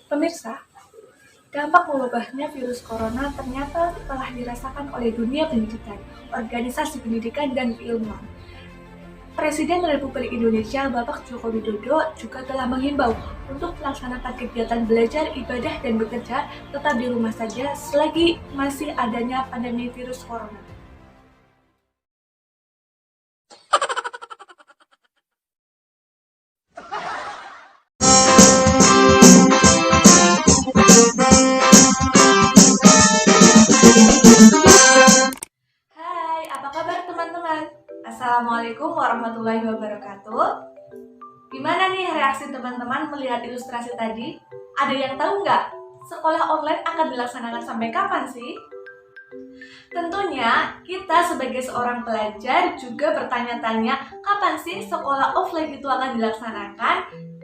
Pemirsa, dampak wabahnya virus corona ternyata telah dirasakan oleh dunia pendidikan, organisasi pendidikan, dan keilmuan. Presiden Republik Indonesia Bapak Joko Widodo juga telah menghimbau untuk melaksanakan kegiatan belajar, ibadah, dan bekerja tetap di rumah saja selagi masih adanya pandemi virus corona. Hai, apa kabar teman-teman? Assalamualaikum warahmatullahi wabarakatuh. Gimana nih reaksi teman-teman melihat ilustrasi tadi? Ada yang tahu nggak? Sekolah online akan dilaksanakan sampai kapan sih? Tentunya kita sebagai seorang pelajar juga bertanya-tanya kapan sih sekolah offline itu akan dilaksanakan?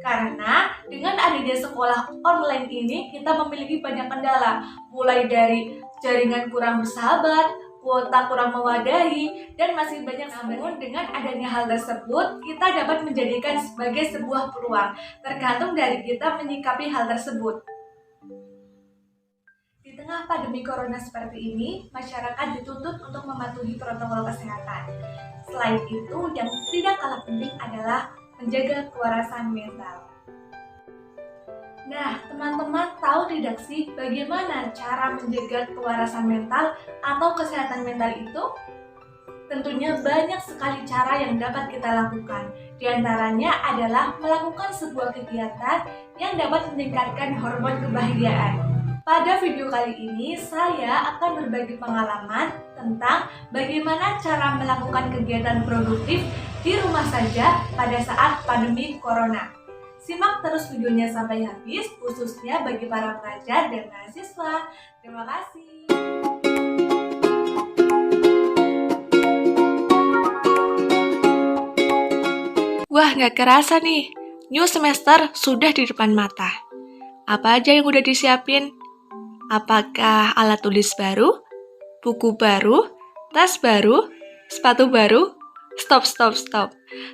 Karena dengan adanya sekolah online ini kita memiliki banyak kendala, mulai dari jaringan kurang bersahabat, kuota kurang mewadahi, dan masih banyak. Namun dengan adanya hal tersebut, kita dapat menjadikan sebagai sebuah peluang, tergantung dari kita menyikapi hal tersebut. Di tengah pandemi corona seperti ini, masyarakat dituntut untuk mematuhi protokol kesehatan. Selain itu, yang tidak kalah penting adalah menjaga kewarasan mental. Nah, teman-teman tahu tidak sih bagaimana cara menjaga kewarasan mental atau kesehatan mental itu? Tentunya banyak sekali cara yang dapat kita lakukan. Di antaranya adalah melakukan sebuah kegiatan yang dapat meningkatkan hormon kebahagiaan. Pada video kali ini, saya akan berbagi pengalaman tentang bagaimana cara melakukan kegiatan produktif di rumah saja pada saat pandemi corona. Simak terus videonya sampai habis, khususnya bagi para pelajar dan mahasiswa. Terima kasih. Wah, nggak kerasa nih, new semester sudah di depan mata. Apa aja yang udah disiapin? Apakah alat tulis baru, buku baru, tas baru, sepatu baru? Stop.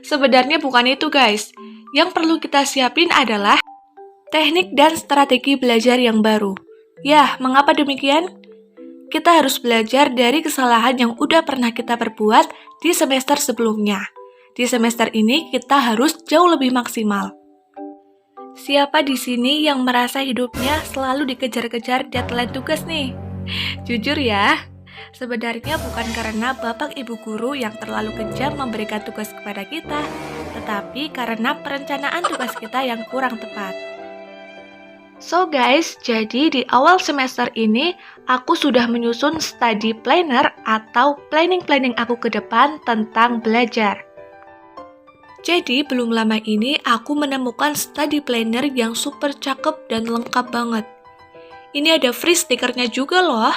Sebenarnya bukan itu, guys. Yang perlu kita siapin adalah teknik dan strategi belajar yang baru. Ya, mengapa demikian? Kita harus belajar dari kesalahan yang udah pernah kita perbuat di semester sebelumnya. Di semester ini kita harus jauh lebih maksimal. Siapa di sini yang merasa hidupnya selalu dikejar-kejar deadline tugas nih? Jujur ya, sebenarnya bukan karena bapak ibu guru yang terlalu kejam memberikan tugas kepada kita, tetapi karena perencanaan tugas kita yang kurang tepat. So guys, jadi di awal semester ini aku sudah menyusun study planner atau planning aku ke depan tentang belajar. Jadi belum lama ini aku menemukan study planner yang super cakep dan lengkap banget. Ini ada free stikernya juga loh,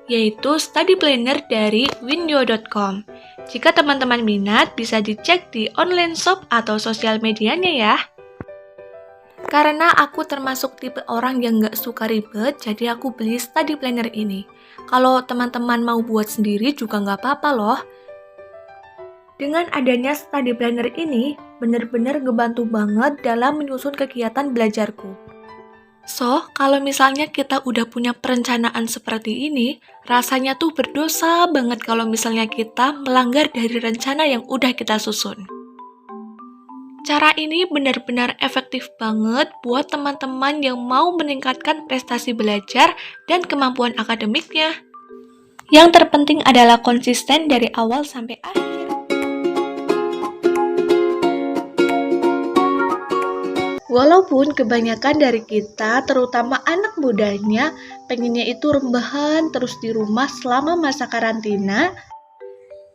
yaitu study planner dari winyo.com. Jika teman-teman minat, bisa dicek di online shop atau sosial medianya ya. Karena aku termasuk tipe orang yang gak suka ribet, jadi aku beli study planner ini. Kalau teman-teman mau buat sendiri juga gak apa-apa loh. Dengan adanya study planner ini, benar-benar ngebantu banget dalam menyusun kegiatan belajarku. So, kalau misalnya kita udah punya perencanaan seperti ini, rasanya tuh berdosa banget kalau misalnya kita melanggar dari rencana yang udah kita susun. Cara ini benar-benar efektif banget buat teman-teman yang mau meningkatkan prestasi belajar dan kemampuan akademiknya. Yang terpenting adalah konsisten dari awal sampai akhir. Walaupun kebanyakan dari kita, terutama anak mudanya, pengennya itu rebahan terus di rumah selama masa karantina,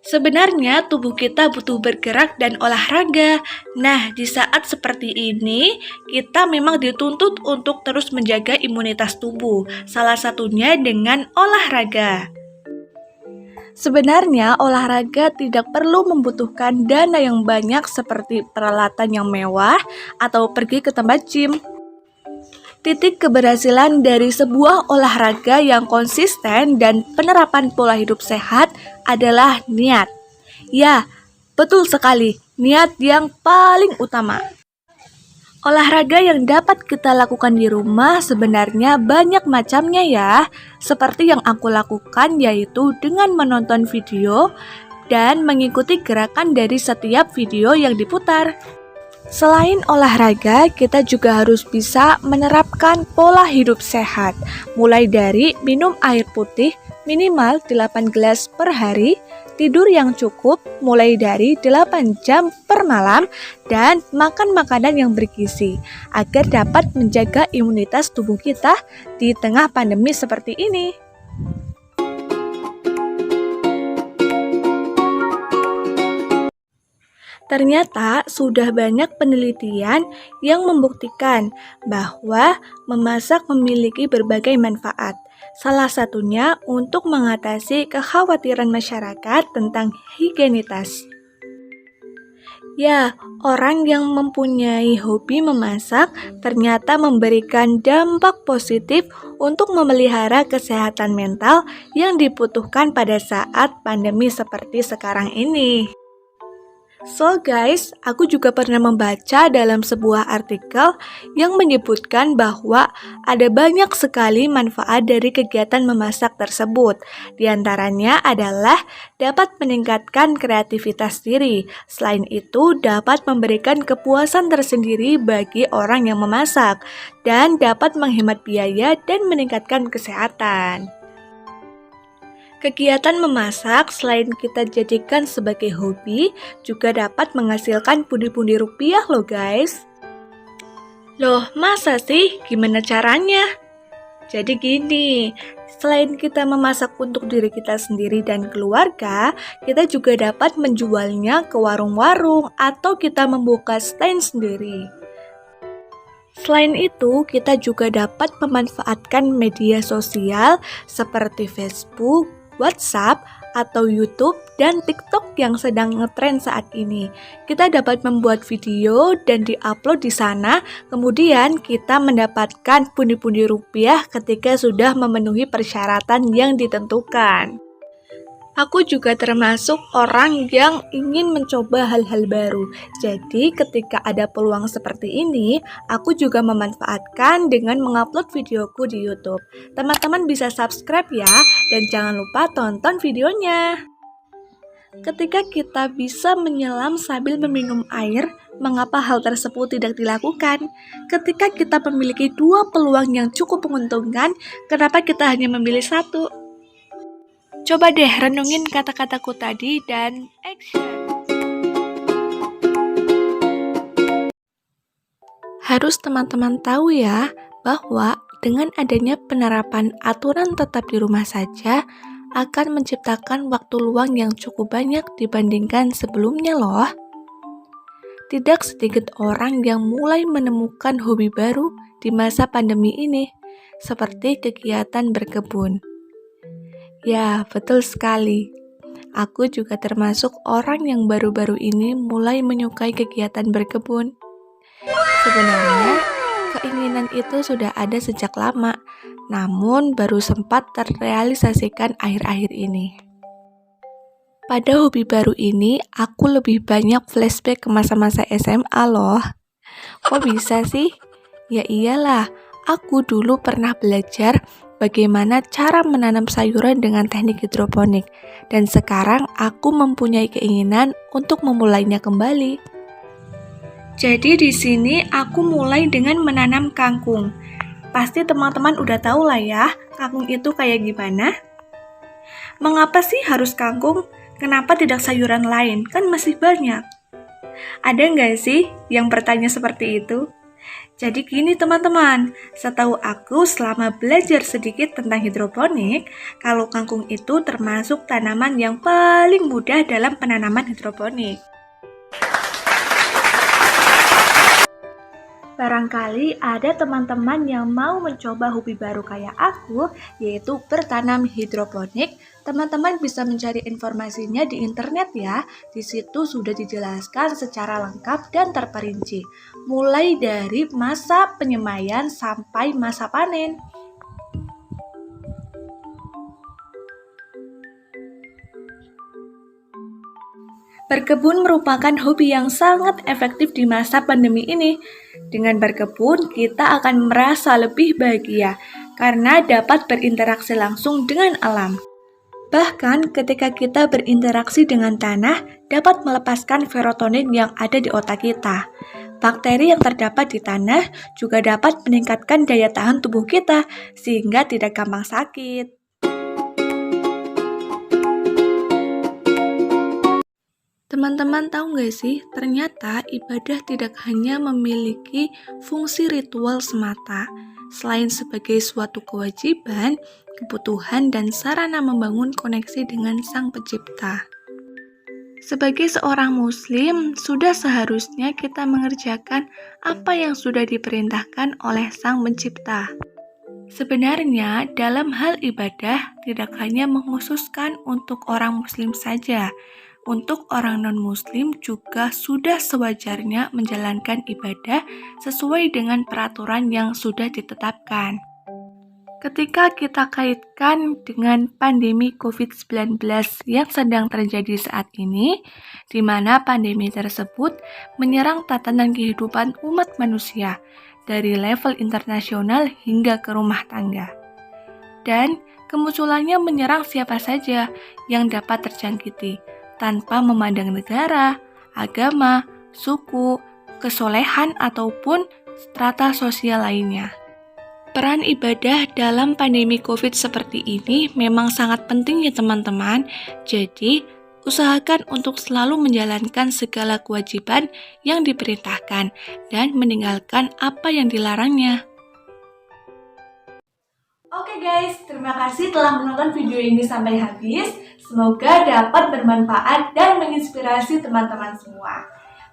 sebenarnya tubuh kita butuh bergerak dan olahraga. Nah, di saat seperti ini, kita memang dituntut untuk terus menjaga imunitas tubuh, salah satunya dengan olahraga. Sebenarnya olahraga tidak perlu membutuhkan dana yang banyak seperti peralatan yang mewah atau pergi ke tempat gym. Titik keberhasilan dari sebuah olahraga yang konsisten dan penerapan pola hidup sehat adalah niat. Ya, betul sekali, niat yang paling utama. Olahraga yang dapat kita lakukan di rumah sebenarnya banyak macamnya ya. Seperti yang aku lakukan yaitu dengan menonton video dan mengikuti gerakan dari setiap video yang diputar. Selain olahraga, kita juga harus bisa menerapkan pola hidup sehat, mulai dari minum air putih minimal 8 gelas per hari, tidur yang cukup mulai dari 8 jam per malam, dan makan makanan yang bergizi agar dapat menjaga imunitas tubuh kita di tengah pandemi seperti ini. Ternyata sudah banyak penelitian yang membuktikan bahwa memasak memiliki berbagai manfaat. Salah satunya untuk mengatasi kekhawatiran masyarakat tentang higienitas. Ya, orang yang mempunyai hobi memasak ternyata memberikan dampak positif untuk memelihara kesehatan mental yang dibutuhkan pada saat pandemi seperti sekarang ini. So guys, aku juga pernah membaca dalam sebuah artikel yang menyebutkan bahwa ada banyak sekali manfaat dari kegiatan memasak tersebut. Di antaranya adalah dapat meningkatkan kreativitas diri. Selain itu, dapat memberikan kepuasan tersendiri bagi orang yang memasak dan dapat menghemat biaya dan meningkatkan kesehatan. Kegiatan memasak selain kita jadikan sebagai hobi, juga dapat menghasilkan pundi-pundi rupiah loh guys. Loh, masa sih? Gimana caranya? Jadi gini, selain kita memasak untuk diri kita sendiri dan keluarga, kita juga dapat menjualnya ke warung-warung atau kita membuka stand sendiri. Selain itu, kita juga dapat memanfaatkan media sosial seperti Facebook, WhatsApp, atau YouTube dan TikTok yang sedang ngetren saat ini. Kita dapat membuat video dan diupload di sana, kemudian kita mendapatkan pundi-pundi rupiah ketika sudah memenuhi persyaratan yang ditentukan. Aku juga termasuk orang yang ingin mencoba hal-hal baru. Jadi ketika ada peluang seperti ini, aku juga memanfaatkan dengan mengupload videoku di YouTube. Teman-teman bisa subscribe ya, dan jangan lupa tonton videonya. Ketika kita bisa menyelam sambil meminum air, mengapa hal tersebut tidak dilakukan? Ketika kita memiliki dua peluang yang cukup menguntungkan, kenapa kita hanya memilih satu? Coba deh renungin kata-kataku tadi dan action. Harus teman-teman tahu ya, bahwa dengan adanya penerapan aturan tetap di rumah saja akan menciptakan waktu luang yang cukup banyak dibandingkan sebelumnya loh. Tidak sedikit orang yang mulai menemukan hobi baru di masa pandemi ini, seperti kegiatan berkebun. Ya, betul sekali. Aku juga termasuk orang yang baru-baru ini mulai menyukai kegiatan berkebun. Sebenarnya, keinginan itu sudah ada sejak lama, namun baru sempat terrealisasikan akhir-akhir ini. Pada hobi baru ini, aku lebih banyak flashback ke masa-masa SMA loh. Kok bisa sih? Ya iyalah, aku dulu pernah belajar bagaimana cara menanam sayuran dengan teknik hidroponik, dan sekarang aku mempunyai keinginan untuk memulainya kembali. Jadi di sini aku mulai dengan menanam kangkung. Pasti teman-teman udah tahu lah ya, kangkung itu kayak gimana? Mengapa sih harus kangkung? Kenapa tidak sayuran lain? Kan masih banyak. Ada nggak sih yang bertanya seperti itu? Jadi gini teman-teman, setahu aku selama belajar sedikit tentang hidroponik, kalau kangkung itu termasuk tanaman yang paling mudah dalam penanaman hidroponik. Barangkali ada teman-teman yang mau mencoba hobi baru kayak aku, yaitu bertanam hidroponik. Teman-teman bisa mencari informasinya di internet ya. Di situ sudah dijelaskan secara lengkap dan terperinci, mulai dari masa penyemaian sampai masa panen. Berkebun merupakan hobi yang sangat efektif di masa pandemi ini. Dengan berkebun, kita akan merasa lebih bahagia karena dapat berinteraksi langsung dengan alam. Bahkan ketika kita berinteraksi dengan tanah, dapat melepaskan serotonin yang ada di otak kita. Bakteri yang terdapat di tanah juga dapat meningkatkan daya tahan tubuh kita, sehingga tidak gampang sakit. Teman-teman tahu nggak sih, ternyata ibadah tidak hanya memiliki fungsi ritual semata. Selain sebagai suatu kewajiban, kebutuhan, dan sarana membangun koneksi dengan Sang Pencipta. Sebagai seorang muslim, sudah seharusnya kita mengerjakan apa yang sudah diperintahkan oleh Sang Pencipta. Sebenarnya, dalam hal ibadah tidak hanya mengkhususkan untuk orang muslim saja. Untuk orang non-muslim juga sudah sewajarnya menjalankan ibadah sesuai dengan peraturan yang sudah ditetapkan. Ketika kita kaitkan dengan pandemi COVID-19 yang sedang terjadi saat ini, di mana pandemi tersebut menyerang tatanan kehidupan umat manusia dari level internasional hingga ke rumah tangga. Dan kemunculannya menyerang siapa saja yang dapat terjangkiti, tanpa memandang negara, agama, suku, kesolehan, ataupun strata sosial lainnya. Peran ibadah dalam pandemi COVID seperti ini memang sangat penting ya teman-teman. Jadi, usahakan untuk selalu menjalankan segala kewajiban yang diperintahkan dan meninggalkan apa yang dilarangnya. Oke guys, terima kasih telah menonton video ini sampai habis. Semoga dapat bermanfaat dan menginspirasi teman-teman semua.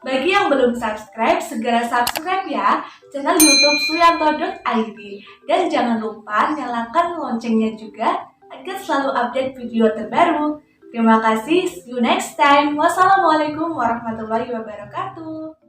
Bagi yang belum subscribe, segera subscribe ya channel YouTube suyanto.id. Dan jangan lupa nyalakan loncengnya juga agar selalu update video terbaru. Terima kasih, see you next time. Wassalamualaikum warahmatullahi wabarakatuh.